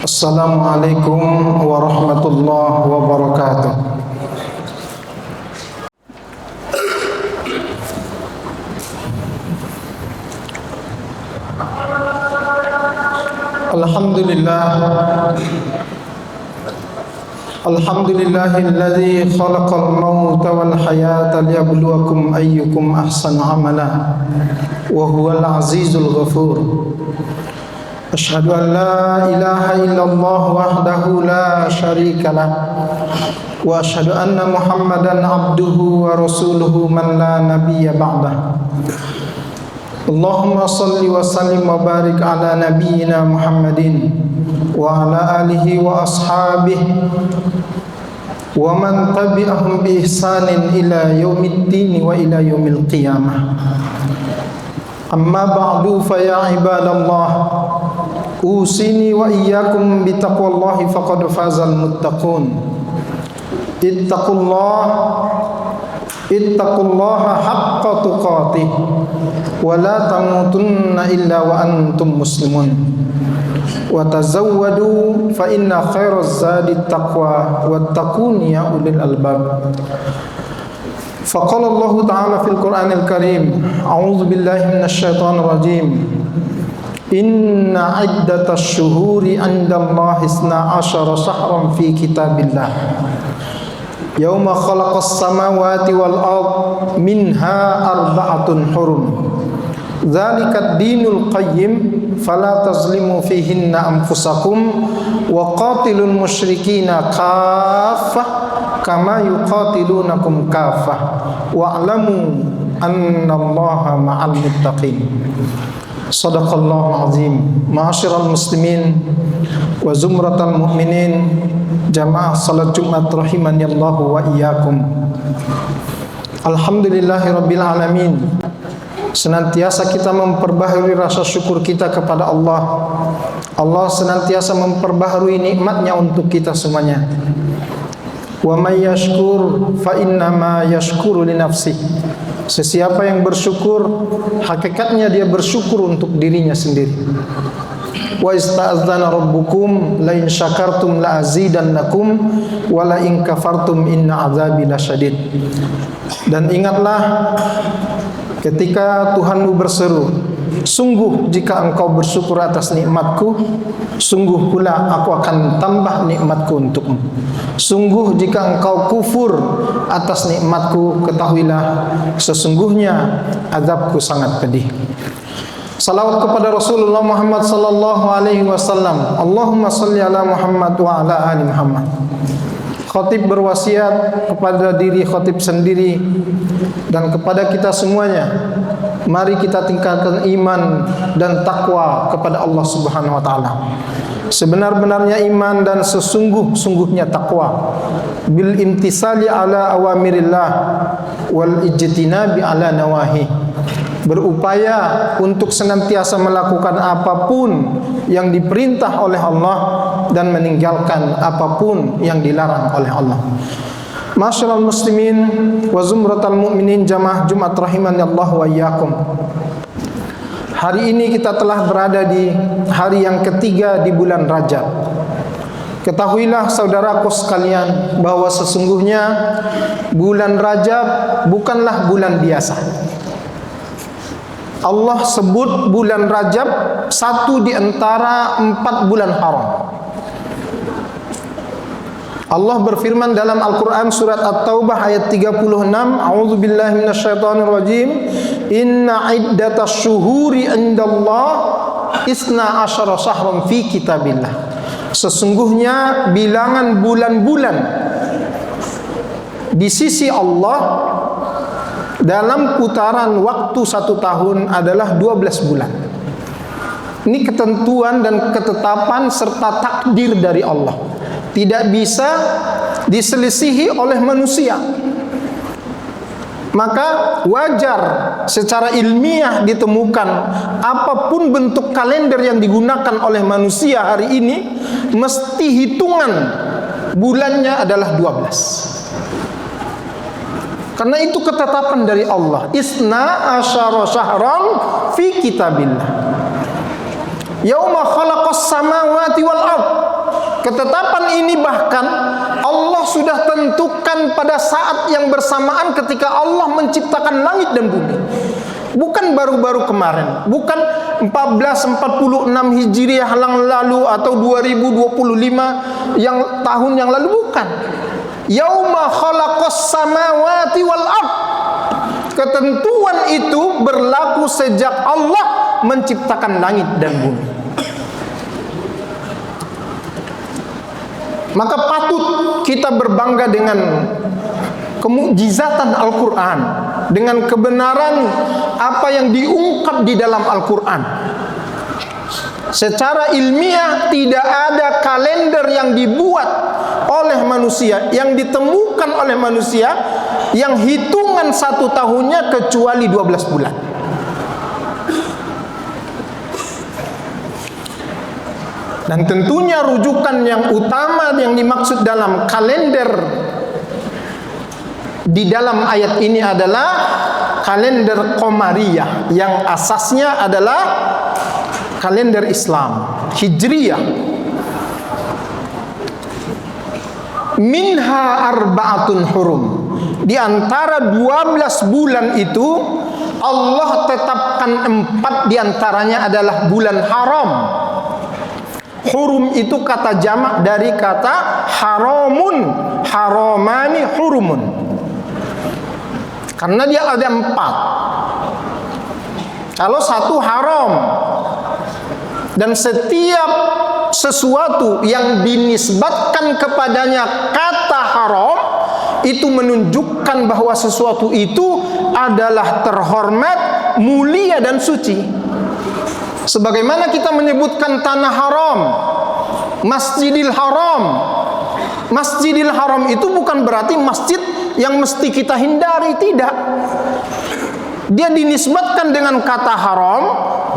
Assalamualaikum warahmatullahi wabarakatuh. Alhamdulillahilladzi khalaqal mauta wal hayata liyabluwakum ayyukum ahsanu amala wa huwal azizul ghafur. Asyhadu an la ilaha illallah wahdahu la syarikalah wa asyhadu anna Muhammadan abduhu wa rasuluhu man la nabiyya ba'dah. Allahumma salli wa sallim wa barik ala nabiyyina Muhammadin wa ala alihi wa ashabihi wa man tabi'ahum bi ihsanin ila yaumiddin wa ila yaumil qiyamah. Amma ba'du fa ya ibadallah, usini wa iyyakum bi taqwallahi faqad fazal muttaqun. Ittaqullaha haqqa tuqatih wa la tamutunna illa wa antum muslimun. Wa tazawwadu fa inna khairaz zadi taqwa wattaqun ya ulil albab. Faqala Allah ta'ala fil Qur'anil Karim, a'udzu billahi minasy syaithanir rajim. Inna iddatash syuhuri 'indallahi 12 syahran fi kitabillah. Yauma khalaqas samawati wal ard minha arba'atun hurum. Dzalika ad-dinul qayyim fala tazlimu fihinna anfusakum wa qatilul musyrikina kaffah kama yuqatilunakum kaffah wa'lamu annallaha ma'al muttaqin. Shadaqallahul azim. Ma'asyiral muslimin wa zumratal mu'minin, jamaah salat Jumat rahimanallahu wa iyyakum. Alhamdulillahirabbil alamin. Senantiasa kita memperbaharui rasa syukur kita kepada Allah. Allah senantiasa memperbaharui nikmatnya untuk kita semuanya. Wa may yashkur fa innama yashkuru li nafsihi. Sesiapa yang bersyukur, hakikatnya dia bersyukur untuk dirinya sendiri. Wa ista'adzana rabbukum la in syakartum la azidannakum wa la in kafartum inna azabi lasyadid. Dan ingatlah ketika Tuhanmu berseru, sungguh jika engkau bersyukur atas nikmatku, sungguh pula aku akan tambah nikmatku untukmu. Sungguh jika engkau kufur atas nikmatku, ketahuilah sesungguhnya azabku sangat pedih. Salawat kepada Rasulullah Muhammad sallallahu alaihi wasallam. Allahumma salli ala Muhammad wa ala ali Muhammad. Khatib berwasiat kepada diri khatib sendiri dan kepada kita semuanya, mari kita tingkatkan iman dan takwa kepada Allah Subhanahu wa taala. Sebenar-benarnya iman dan sesungguh-sungguhnya takwa, bil imtisali ala awamirillah wal ijtinabi ala nawahi. Berupaya untuk senantiasa melakukan apapun yang diperintah oleh Allah dan meninggalkan apapun yang dilarang oleh Allah. Masyarul muslimin wa zumratal mu'minin, jamaah Jumat rahimanallahu wa iyyakum. Hari ini kita telah berada di hari yang ketiga di bulan Rajab. Ketahuilah saudaraku sekalian bahwa sesungguhnya bulan Rajab bukanlah bulan biasa. Allah sebut bulan Rajab satu di antara 4 bulan haram. Allah berfirman dalam Al-Quran surat At-Taubah ayat 36, a'udzubillahi minasyaitonir rajim, inna iddatasy syuhuri 'indallah 12 syahran fi kitabillah. Sesungguhnya bilangan bulan-bulan di sisi Allah dalam putaran waktu 1 tahun adalah 12 bulan. Ini ketentuan dan ketetapan serta takdir dari Allah, tidak bisa diselisihi oleh manusia. Maka wajar secara ilmiah ditemukan apapun bentuk kalender yang digunakan oleh manusia hari ini, mesti hitungan bulannya adalah 12. Karena itu ketetapan dari Allah. Isna asyara syahran fi kitabillah. Yauma khalaqas samawati wal ard. Ketetapan ini bahkan Allah sudah tentukan pada saat yang bersamaan ketika Allah menciptakan langit dan bumi. Bukan baru-baru kemarin, bukan 1446 Hijriah yang lalu atau 2025 tahun yang lalu, bukan. Yauma khalaqas samawati wal ard. Ketentuan itu berlaku sejak Allah menciptakan langit dan bumi. Maka patut kita berbangga dengan kemukjizatan Al-Quran, dengan kebenaran apa yang diungkap di dalam Al-Quran. Secara ilmiah tidak ada kalender yang dibuat oleh manusia, yang ditemukan oleh manusia, yang hitungan 1 tahunnya kecuali 12 bulan. Dan tentunya rujukan yang utama yang dimaksud dalam kalender di dalam ayat ini adalah kalender Qamariyah, yang asasnya adalah kalender Islam Hijriyah. Minha arba'atun hurum. Di antara 12 bulan itu Allah tetapkan 4 di antaranya adalah bulan haram. Hurum itu kata jamak dari kata haramun, haramani, hurumun. Karena dia ada 4. Kalau satu haram, dan setiap sesuatu yang dinisbatkan kepadanya kata haram itu menunjukkan bahwa sesuatu itu adalah terhormat, mulia dan suci. Sebagaimana kita menyebutkan tanah haram, Masjidil Haram. Masjidil Haram itu bukan berarti masjid yang mesti kita hindari, tidak. Dia dinisbatkan dengan kata haram,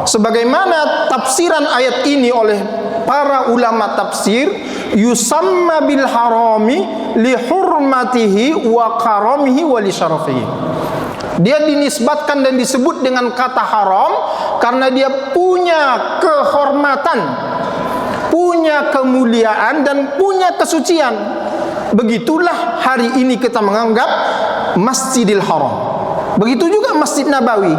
sebagaimana tafsiran ayat ini oleh para ulama tafsir, yusamma bil harami li hurmatihi wa karamihi wa li syarafihi. Dia dinisbatkan dan disebut dengan kata haram karena dia punya kehormatan, punya kemuliaan dan punya kesucian. Begitulah hari ini kita menganggap Masjidil Haram. Begitu juga Masjid Nabawi.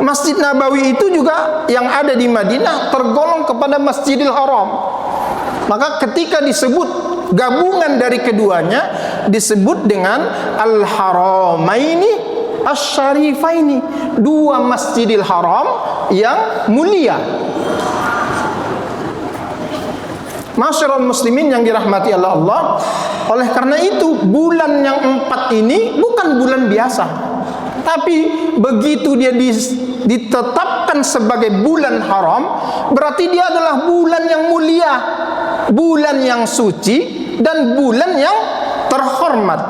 Masjid Nabawi itu juga yang ada di Madinah tergolong kepada Masjidil Haram. Maka ketika disebut gabungan dari keduanya disebut dengan Al-Haramaini Asy-Syarifaini, 2 Masjidil Haram yang mulia. Masyarul muslimin yang dirahmati Allah, oleh karena itu bulan yang 4 ini bukan bulan biasa. Tapi begitu dia ditetapkan sebagai bulan haram, berarti dia adalah bulan yang mulia, bulan yang suci, dan bulan yang terhormat.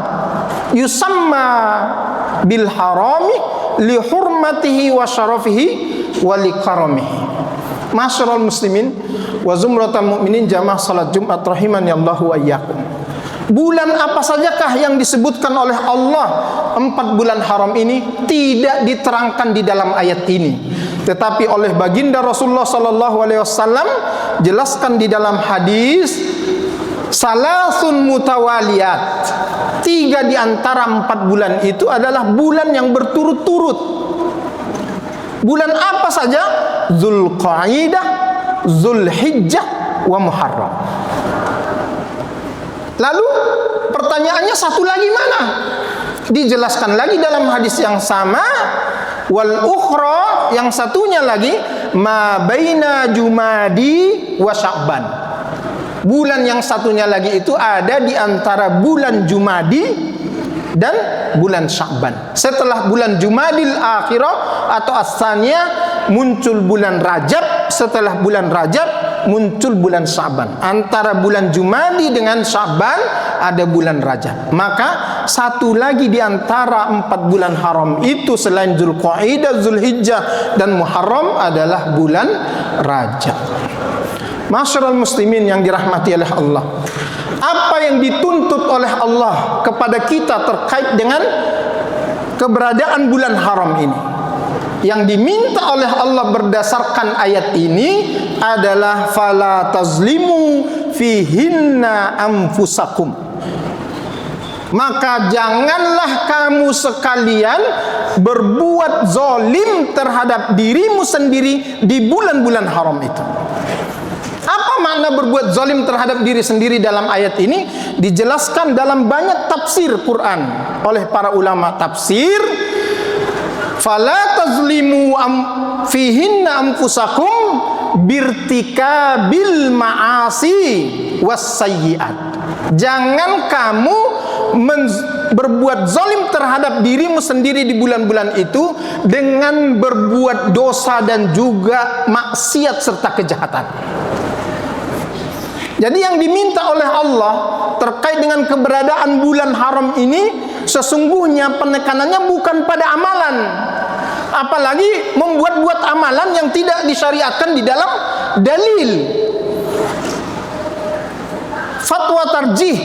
Yusamma bil harami li hurmatihi wa syarafihi wa li karamihi. Masyarul muslimin wa zumratul mu'minin jamaah salat Jumat rahimani Allah wa iyyakum. Bulan apa sajakah yang disebutkan oleh Allah 4 bulan haram ini tidak diterangkan di dalam ayat ini, tetapi oleh baginda Rasulullah sallallahu alaihi wasallam jelaskan di dalam hadis, salasun mutawaliyat, 3 di antara 4 bulan itu adalah bulan yang berturut-turut. Bulan apa saja? Dzulqa'dah, Dzulhijjah, wa Muharram. Lalu pertanyaannya satu lagi mana? Dijelaskan lagi dalam hadis yang sama, wal ukhra, yang satunya lagi, ma baina Jumadi wa Sya'ban. Bulan yang satunya lagi itu ada di antara bulan Jumadi dan bulan Sya'ban. Setelah bulan Jumadil Akhirah atau As-Saniyah muncul bulan Rajab, setelah bulan Rajab muncul bulan Sya'ban. Antara bulan Jumadi dengan Sya'ban ada bulan Rajab. Maka satu lagi di antara 4 bulan haram itu selain Dzulqa'dah, Dzulhijjah dan Muharram adalah bulan Rajab. Masyarul muslimin yang dirahmati oleh Allah, apa yang dituntut oleh Allah kepada kita terkait dengan keberadaan bulan haram ini? Yang diminta oleh Allah berdasarkan ayat ini adalah fala tazlimu fihinna anfusakum. Maka janganlah kamu sekalian berbuat zalim terhadap dirimu sendiri di bulan-bulan haram itu. Apa makna berbuat zalim terhadap diri sendiri dalam ayat ini? Dijelaskan dalam banyak tafsir Quran oleh para ulama tafsir. Fala tazlimu fihinna anfusakum birtikabil ma'asi wassayyi'at. Jangan kamu berbuat zalim terhadap dirimu sendiri di bulan-bulan itu dengan berbuat dosa dan juga maksiat serta kejahatan. Jadi yang diminta oleh Allah terkait dengan keberadaan bulan haram ini, sesungguhnya penekanannya bukan pada amalan, apalagi membuat-buat amalan yang tidak disyariatkan di dalam dalil. Fatwa tarjih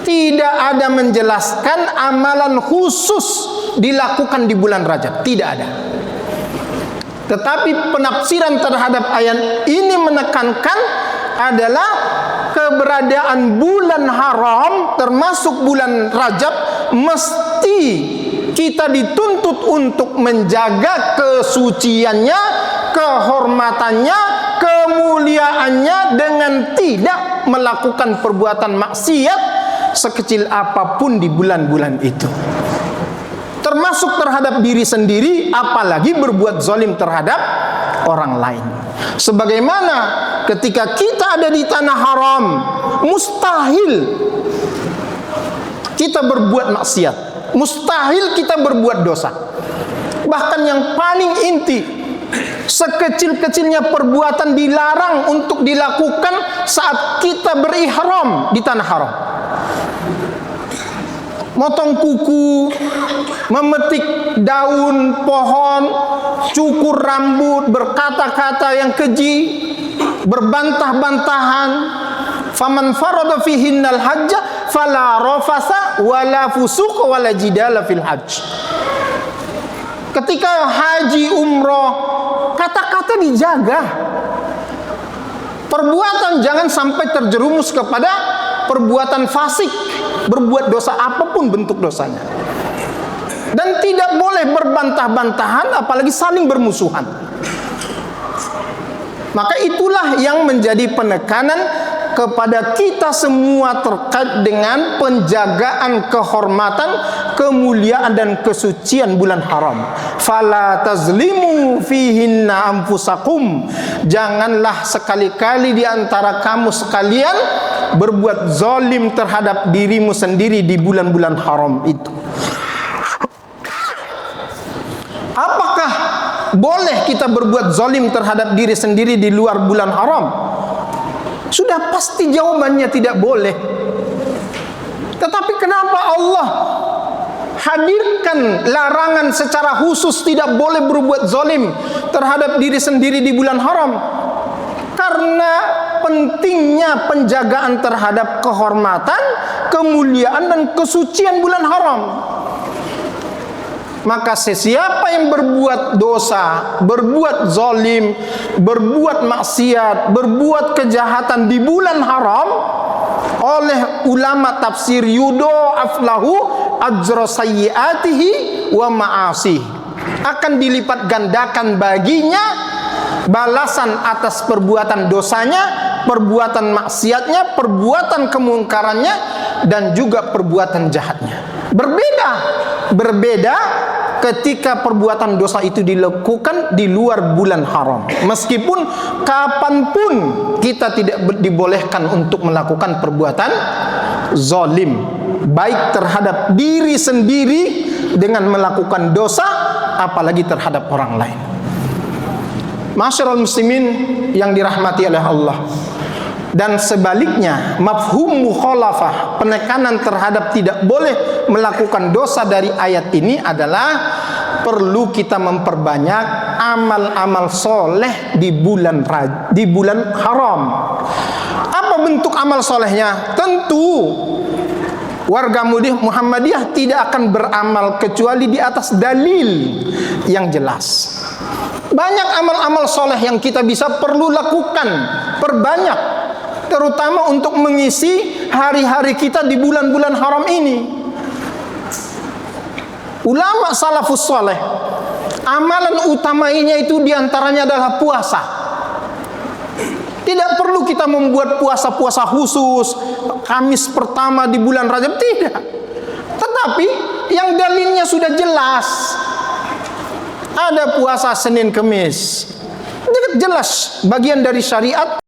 tidak ada menjelaskan amalan khusus dilakukan di bulan Rajab, tidak ada. Tetapi penafsiran terhadap ayat ini menekankan adalah keberadaan bulan haram termasuk bulan Rajab mesti kita dituntut untuk menjaga kesuciannya, kehormatannya, kemuliaannya dengan tidak melakukan perbuatan maksiat sekecil apapun di bulan-bulan itu, termasuk terhadap diri sendiri, apalagi berbuat zalim terhadap orang lain. Sebagaimana ketika kita ada di tanah haram, mustahil kita berbuat maksiat, mustahil kita berbuat dosa. Bahkan yang paling inti, sekecil-kecilnya perbuatan dilarang untuk dilakukan saat kita berihram di tanah haram. Motong kuku, memetik daun pohon, cukur rambut, berkata-kata yang keji, berbantah-bantahan. Faman farada fihinnal hajja fala rafasa wala fusuq wala jidala fil hajj. Ketika haji umroh, kata-kata dijaga. Perbuatan jangan sampai terjerumus kepada perbuatan fasik, berbuat dosa apapun bentuk dosanya. Dan tidak boleh berbantah-bantahan, apalagi saling bermusuhan. Maka itulah yang menjadi penekanan kepada kita semua terkait dengan penjagaan kehormatan, kemuliaan dan kesucian bulan haram. Fala tazlimu fihinna anfusakum. Janganlah sekali-kali di antara kamu sekalian berbuat zalim terhadap dirimu sendiri di bulan-bulan haram itu. Apakah boleh kita berbuat zalim terhadap diri sendiri di luar bulan haram? Sudah pasti jawabannya tidak boleh. Tetapi kenapa Allah hadirkan larangan secara khusus tidak boleh berbuat zalim terhadap diri sendiri di bulan haram? Karena pentingnya penjagaan terhadap kehormatan, kemuliaan dan kesucian bulan haram. Maka sesiapa yang berbuat dosa, berbuat zalim, berbuat maksiat, berbuat kejahatan di bulan haram, oleh ulama tafsir yudha'aflahu ajra sayyiatihi wa ma'asih, akan dilipat gandakan baginya balasan atas perbuatan dosanya, perbuatan maksiatnya, perbuatan kemungkarannya, dan juga perbuatan jahatnya. Berbeda ketika perbuatan dosa itu dilakukan di luar bulan haram. Meskipun kapanpun kita tidak dibolehkan untuk melakukan perbuatan zalim, baik terhadap diri sendiri dengan melakukan dosa, apalagi terhadap orang lain. Masyarul muslimin yang dirahmati oleh Allah. Dan sebaliknya, mafhum mukhalafah, penekanan terhadap tidak boleh melakukan dosa dari ayat ini adalah perlu kita memperbanyak amal-amal soleh di bulan haram. Apa bentuk amal solehnya? Tentu warga Muhammadiyah tidak akan beramal kecuali di atas dalil yang jelas. Banyak amal-amal soleh yang kita bisa perlu lakukan, perbanyak. terutama untuk mengisi hari-hari kita di bulan-bulan haram ini. Ulama salafus saleh, amalan utamanya itu diantaranya adalah puasa. Tidak perlu kita membuat puasa-puasa khusus Kamis pertama di bulan Rajab, tidak. Tetapi yang dalilnya sudah jelas. Ada puasa Senin Kemis, jelas bagian dari syariat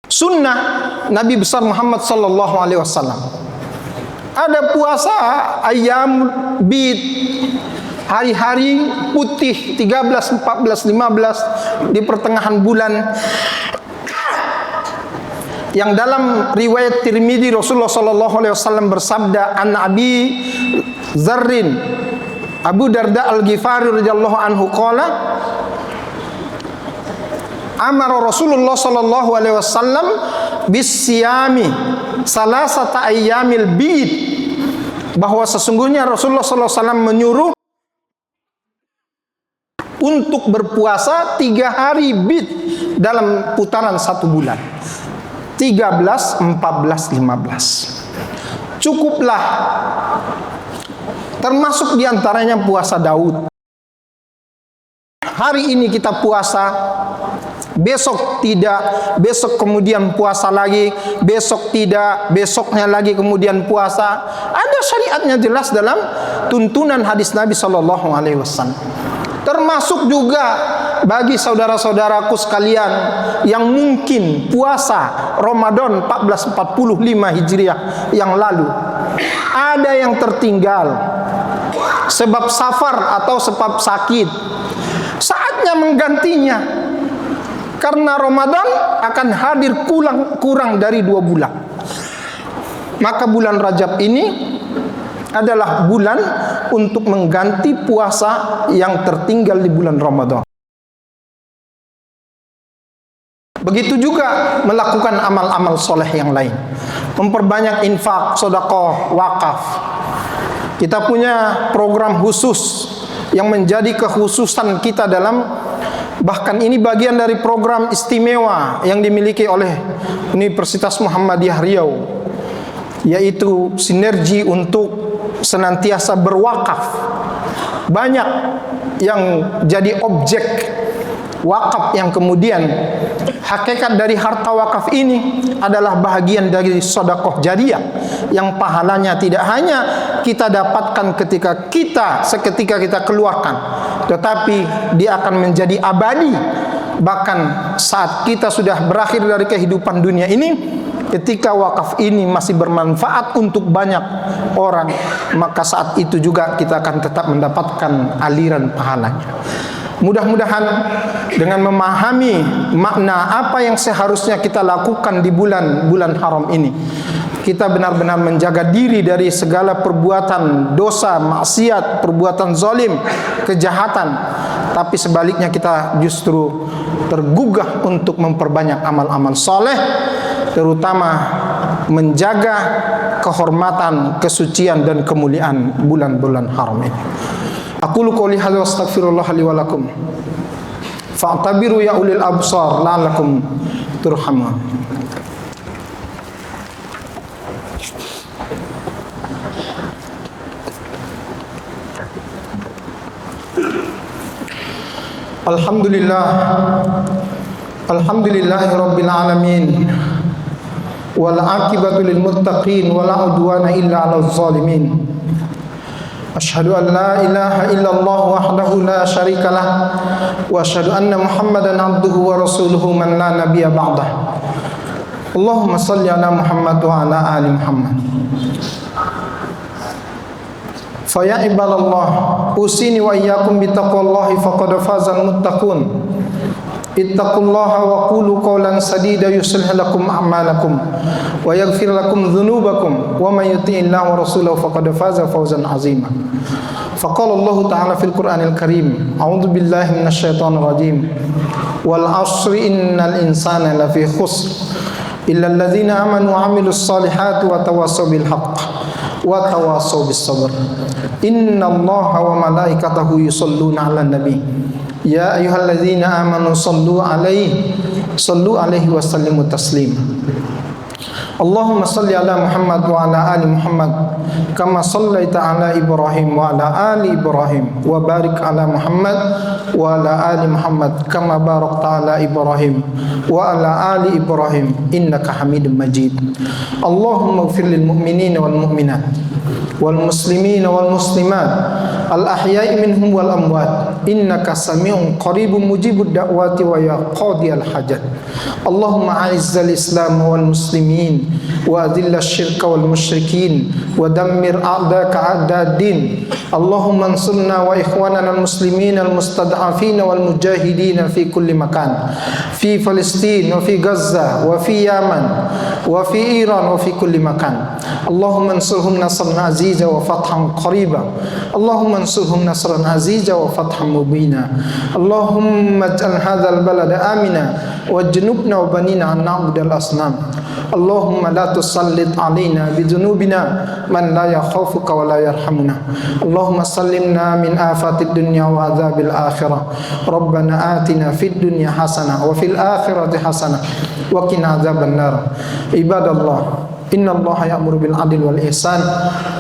sunnah Nabi besar Muhammad sallallahu alaihi wasallam. Ada puasa ayam bid, hari-hari putih 13, 14, 15 di pertengahan bulan, yang dalam riwayat Tirmidzi Rasulullah sallallahu alaihi wasallam bersabda, an Abi Dzarrin, Abu Darda Al-Ghifari radhiyallahu anhu qala, amara Rasulullah sallallahu alaihi wasallam bisyami salasata ayyamil bid, bahwa sesungguhnya Rasulullah sallallahu alaihi wasallam menyuruh untuk berpuasa 3 hari bid dalam putaran 1 bulan, 13, 14, 15. Cukuplah. Termasuk diantaranya puasa Daud. Hari ini kita puasa, besok tidak, besok kemudian puasa lagi, besok tidak, besoknya lagi kemudian puasa. Ada syariatnya jelas dalam tuntunan hadis Nabi sallallahu alaihi wasallam. Termasuk juga bagi saudara-saudaraku sekalian yang mungkin puasa Ramadan 1445 Hijriah yang lalu ada yang tertinggal sebab safar atau sebab sakit, saatnya menggantinya, karena Ramadan akan hadir kurang dari 2 bulan. Maka bulan Rajab ini adalah bulan untuk mengganti puasa yang tertinggal di bulan Ramadan. Begitu juga melakukan amal-amal soleh yang lain, memperbanyak infak, sedekah, wakaf. Kita punya program khusus yang menjadi kekhususan kita dalam, bahkan ini bagian dari program istimewa yang dimiliki oleh Universitas Muhammadiyah Riau, yaitu sinergi untuk senantiasa berwakaf. Banyak yang jadi objek wakaf yang kemudian hakikat dari harta wakaf ini adalah bahagian dari sedekah jariyah yang pahalanya tidak hanya kita dapatkan seketika kita keluarkan, tetapi dia akan menjadi abadi. Bahkan saat kita sudah berakhir dari kehidupan dunia ini, ketika wakaf ini masih bermanfaat untuk banyak orang, maka saat itu juga kita akan tetap mendapatkan aliran pahalanya. Mudah-mudahan dengan memahami makna apa yang seharusnya kita lakukan di bulan-bulan haram ini, kita benar-benar menjaga diri dari segala perbuatan dosa, maksiat, perbuatan zalim, kejahatan. Tapi sebaliknya kita justru tergugah untuk memperbanyak amal-amal soleh, terutama menjaga kehormatan, kesucian dan kemuliaan bulan-bulan haram ini. Aqulu qouli hadza wa astaghfirullah li wa lakum. Fa'tabiru ya ulil absar la'allakum turhamun. Alhamdulillah. Alhamdulillahi rabbil alamin. Wal aqibatu lil muttaqin wa la udwana illa 'alal zalimin. Asyhadu an la ilaha illallah wahdahu la syarikalah wa asyhadu anna Muhammadan abduhu wa rasuluhu man la nabiyya ba'dah. Allahumma shalli ala Muhammad wa ala ali Muhammad. Fa ya ibadallah, usini wa iyyakum bi taqwallahi faqad fazal muttaqun. Ittaqullaha wa qulu qawlan sadida yuslih lakum a'malakum wa yaghfir lakum dhunubakum wa may yuti'illaha wa rasulahu faqad faza fawzan 'azima. Faqala Allah ta'ala fil Qur'anil Karim, a'udzu billahi minasy syaithanir rajim. Wal 'ashri innal insana lafi khusr illa alladzina amanu wa 'amilus solihati wa tawassaw bil haqq wa tawassaw bis sabr. Innallaha wa malaikatahu yusholluna 'alan nabi. Ya ayyuhalladzina amanu shallu alaihi Sallu alaihi wa sallimu taslima. Allahumma salli ala Muhammad wa ala ali Muhammad kama sallaita ala Ibrahim wa ala ali Ibrahim wa barik ala Muhammad wa ala ali Muhammad kama barakta ala Ibrahim wa ala ali Ibrahim innaka Hamidum Majid. Allahumma ighfir lil mu'minina wal mu'minat wal muslimina wal muslimat al ahya'i minhum wal amwat innaka sami'un qaribun mujibud da'wati wa ya qadiyal hajat. Allahumma a'izzal islam wal muslimin wa adilla syirka wal musyrikin wa dammir a'daka a'dad din. Allahumma ansurna wa ikhwanana al muslimin al mustad'afin wal mujahidin fi kulli makan, fi Palestin wa fi Gaza wa fi Yaman wa fi Iran wa fi kulli makan. Allahumma ansurhum nasran aziza wa fathan qariba. Allahumma ansurhum nasran aziza wa fathan mubina. Allahumma ij'al hadzal balada amina wajnubna wa banina an na'budal asnam. Allahumma la tusallit alaina bidhunubina man la yakhafuka wa la yarhamuna. Allahumma sallimna min afatid dunya wa adzabil akhirah. Rabbana atina fid dunya hasanah wa fil akhirati hasanah wa qina adzaban nar. Ibadallah, inna Allaha ya'muru bil 'adli wal ihsan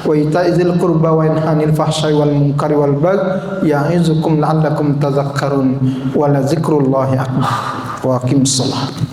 wa ita'i dzil qurba wa yanha 'anil fahsya'i wal munkari wal baghi ya'izukum la'allakum tadhakkarun wa la dzikrullahi akbar. Wa aqimus shalah.